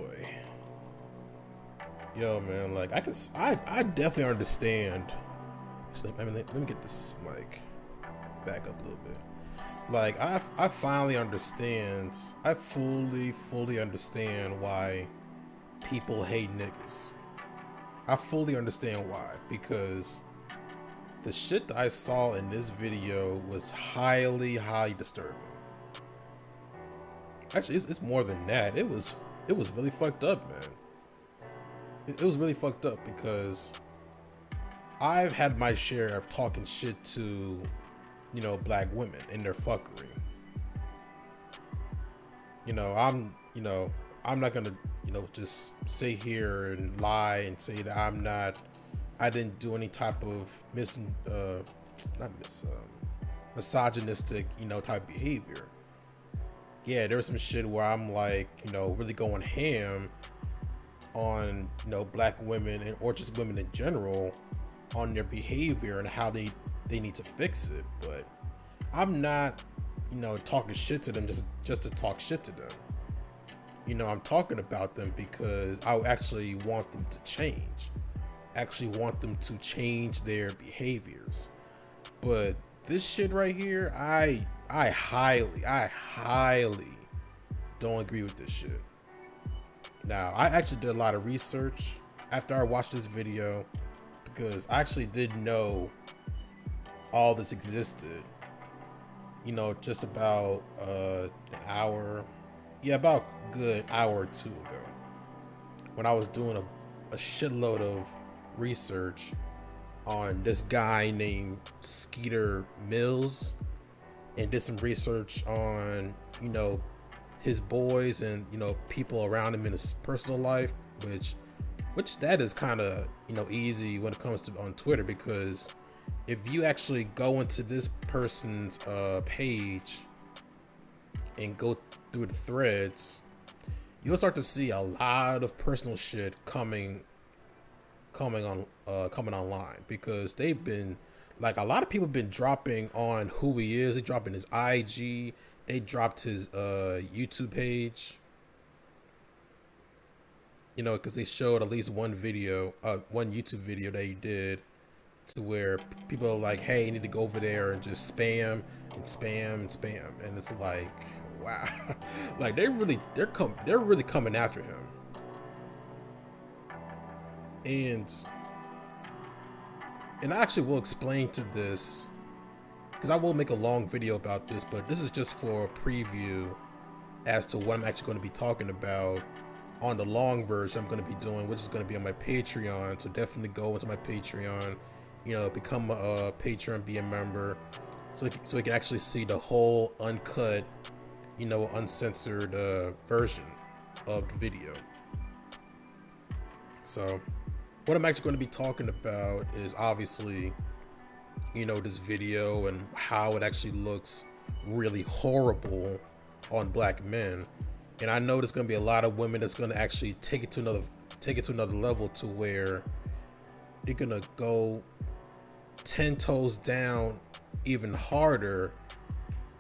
boy. Yo, man, like I definitely understand. Actually, I mean, let me get this mic back up a little bit. Like I finally understand. I fully understand why people hate niggas. I fully understand why, because the shit that I saw in this video was highly disturbing. Actually, it's more than that. It was really fucked up, man. It was really fucked up because I've had my share of talking shit to, black women and their fuckery. I'm not gonna, just sit here and lie and say that I didn't do any type of misogynistic, type behavior. Yeah, there was some shit where I'm like, really going ham on, black women or just women in general on their behavior and how they need to fix it. But I'm not, talking shit to them just to talk shit to them. I'm talking about them because I actually want them to change. Actually want them to change their behaviors. But this shit right here, I highly don't agree with this shit. Now, I actually did a lot of research after I watched this video because I actually didn't know all this existed. Just about an hour, about a good hour or two ago, when I was doing a shitload of research on this guy named Skeeter Mills, and did some research on, his boys and, people around him in his personal life, which that is kind of, easy when it comes to on Twitter, because if you actually go into this person's page and go through the threads, you'll start to see a lot of personal shit coming online, because they've been, like, a lot of people have been dropping on who he is. They dropping his IG. They dropped his YouTube page. Because they showed at least one YouTube video that he did, to where people are like, "Hey, you need to go over there and just spam and spam and spam," and it's like, wow, like they're really coming after him, and I actually will explain to this, because I will make a long video about this, but this is just for a preview as to what I'm actually going to be talking about on the long version I'm going to be doing, which is going to be on my Patreon. So definitely go into my Patreon, become a patron, be a member, so you can actually see the whole uncut, uncensored version of the video. So what I'm actually going to be talking about is obviously, this video and how it actually looks really horrible on black men. And I know there's going to be a lot of women that's going to actually take it to another level, to where they're going to go 10 toes down even harder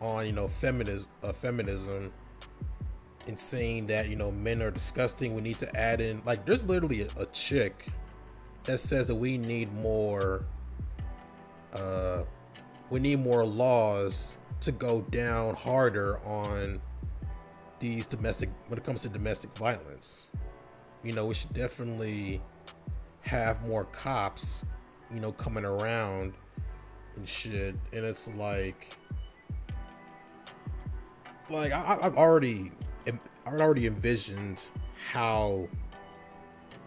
on, feminism, and saying that, men are disgusting. We need to add in, like, there's literally a chick that says that we need more laws to go down harder on these when it comes to domestic violence. We should definitely have more cops, coming around and shit. And it's like I've already envisioned how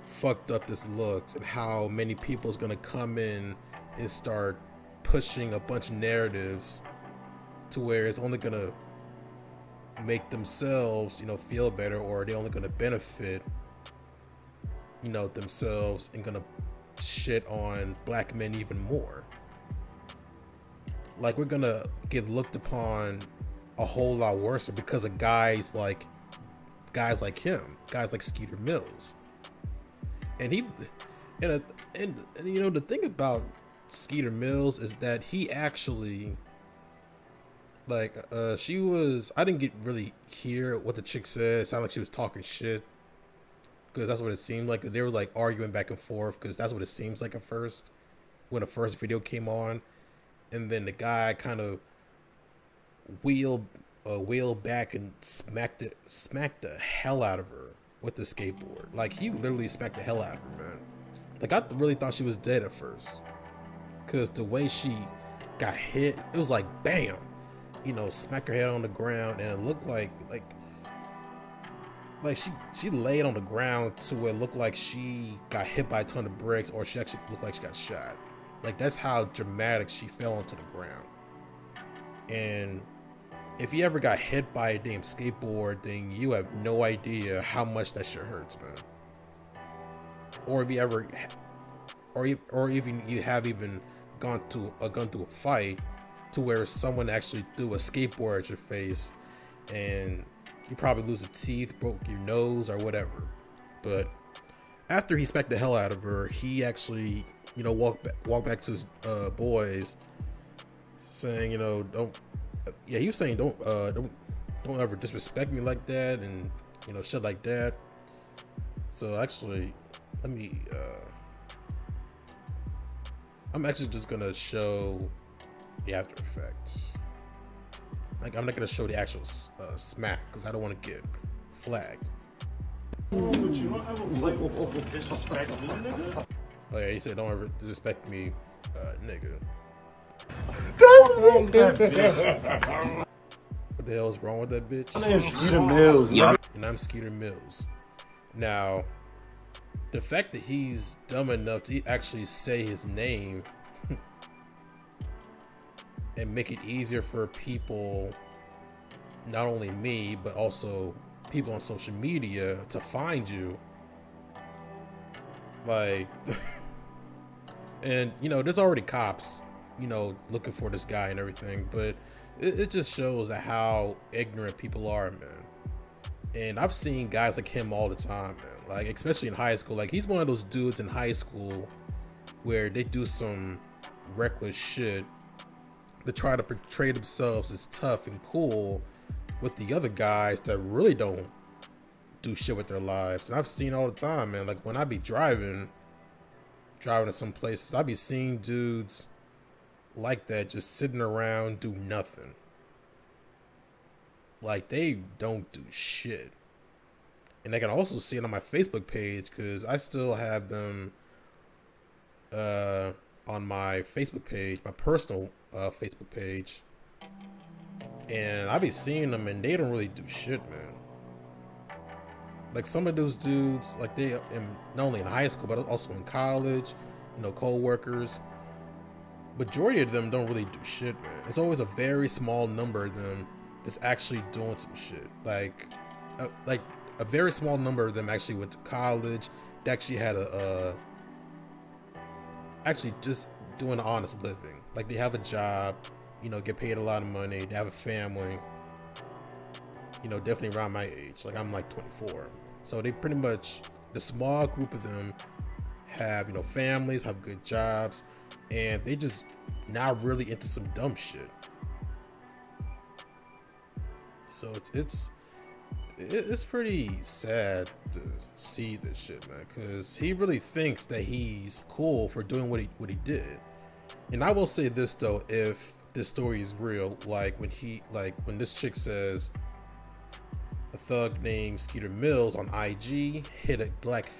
fucked up this looks, and how many people is gonna come in and start pushing a bunch of narratives to where it's only gonna make themselves, feel better, or they're only gonna benefit, themselves, and gonna shit on black men even more. Like, we're gonna get looked upon a whole lot worse because of guys like him, guys like Skeeter Mills. And the thing about Skeeter Mills is that he actually, like, I didn't really hear what the chick said. It sounded like she was talking shit. because that's what it seemed like. They were like arguing back and forth because that's what it seems like at first when the first video came on, and then the guy kind of wheeled back and smacked the hell out of her with the skateboard. Like, he literally smacked the hell out of her, man. Like, I really thought she was dead at first, because the way she got hit, it was like bam, you know, smack her head on the ground, and it looked like she laid on the ground to where it looked like she got hit by a ton of bricks, or she actually looked like she got shot. Like, that's how dramatic she fell onto the ground. And if you ever got hit by a damn skateboard, then you have no idea how much that shit hurts, man. Or if you ever, or even you have even gone through a fight to where someone actually threw a skateboard at your face, and you probably lose a teeth, broke your nose, or whatever. But after he smacked the hell out of her, he actually, you know, walked back to his boys, saying, you know, he was saying don't ever disrespect me like that, and, you know, shit like that. So actually, let me I'm actually just gonna show the after effects. Like, I'm not gonna show the actual smack because I don't want to get flagged. But you don't ever disrespect me, nigga. Oh yeah, he said don't ever disrespect me, nigga. What the hell is wrong with that bitch? My name's Skeeter Mills. And I'm Skeeter Mills. Now, the fact that he's dumb enough to actually say his name and make it easier for people, not only me, but also people on social media, to find you. Like, and, you know, there's already cops, you know, looking for this guy and everything, but it just shows how ignorant people are, man. And I've seen guys like him all the time, man. Like, especially in high school. Like, he's one of those dudes in high school where they do some reckless shit to try to portray themselves as tough and cool with the other guys that really don't do shit with their lives. And I've seen all the time, man. Like, when I be driving to some places, I be seeing dudes like that just sitting around do nothing. Like, they don't do shit. And I can also see it on my Facebook page, because I still have them on my Facebook page, my personal Facebook page. And I be seeing them, and they don't really do shit, man. Like, some of those dudes, like, they not only in high school, but also in college, you know, co-workers. Majority of them don't really do shit, man. It's always a very small number of them that's actually doing some shit. Like a very small number of them actually went to college. They actually had actually just doing an honest living. Like, they have a job, you know, get paid a lot of money. They have a family, you know, definitely around my age. Like, I'm like 24. So they pretty much, the small group of them have, you know, families, have good jobs, and they just not really into some dumb shit. So it's pretty sad to see this shit, man, because he really thinks that he's cool for doing what he did. And I will say this though, if this story is real, like when this chick says a thug named Skeeter Mills on IG hit a black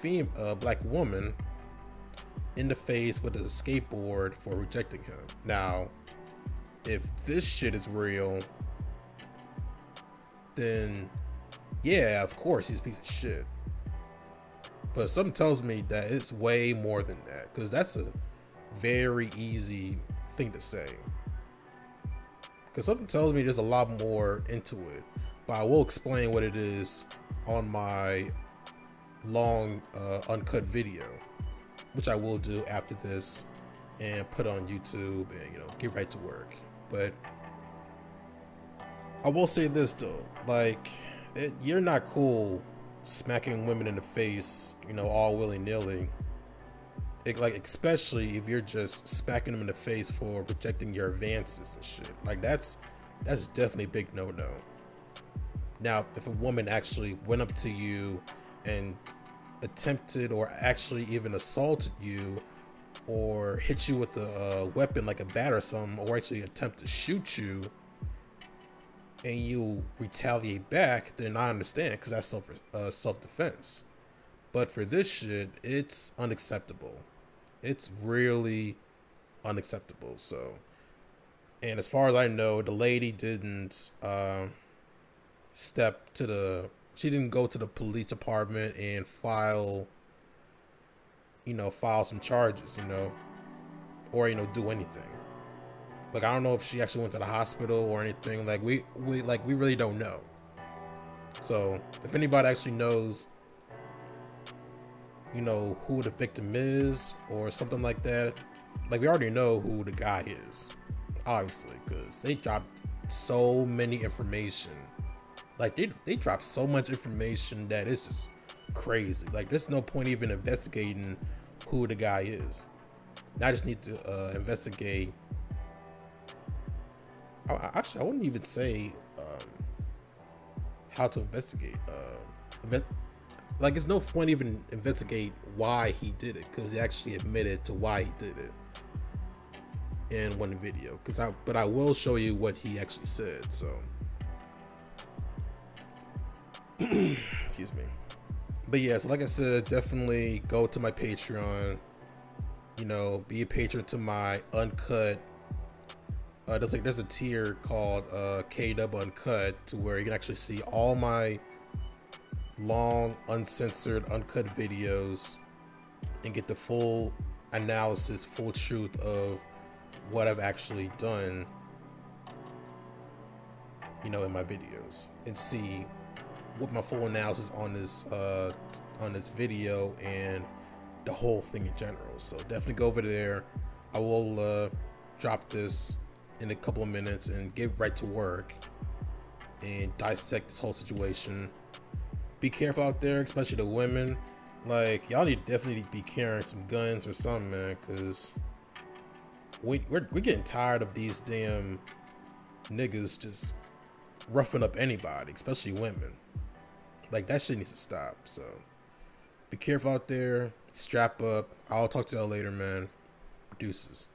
woman in the face with a skateboard for rejecting him. Now, if this shit is real, then yeah, of course he's a piece of shit. But something tells me that it's way more than that, because that's a very easy thing to say. Because something tells me there's a lot more into it. But I will explain what it is on my long uncut video, which I will do after this and put on YouTube and, you know, get right to work. But I will say this though, like, you're not cool smacking women in the face, you know, all willy-nilly. Like, especially if you're just smacking them in the face for rejecting your advances and shit. Like, that's definitely a big no-no. Now, if a woman actually went up to you and attempted or actually even assaulted you or hit you with a weapon like a bat or something, or actually attempt to shoot you, and you retaliate back, then I understand, because that's self-defense. But for this shit, it's unacceptable. It's really unacceptable. So, and as far as I know, the lady didn't she didn't go to the police department and file some charges, or do anything. Like, I don't know if she actually went to the hospital or anything. Like, we really don't know. So if anybody actually knows, who the victim is or something like that, like, we already know who the guy is, obviously, because they dropped so many information. Like, they dropped so much information that it's just crazy. Like, there's no point even investigating who the guy is. I just need to investigate. Actually, I wouldn't even say how to investigate. Like, it's no point even investigate why he did it, because he actually admitted to why he did it in one video. But I will show you what he actually said. So, excuse me. But yeah, so like I said, definitely go to my Patreon. Be a patron to my uncut. There's a tier called Kdub Uncut, to where you can actually see all my long, uncensored, uncut videos and get the full analysis, full truth of what I've actually done, in my videos, and see what my full analysis on this video and the whole thing in general. So definitely go over there. I will drop this in a couple of minutes and get right to work and dissect this whole situation. Be careful out there, especially the women. Like, y'all need to definitely be carrying some guns or something, man, because we're getting tired of these damn niggas just roughing up anybody, especially women. Like, that shit needs to stop. So be careful out there. Strap up. I'll talk to y'all later, man. Deuces.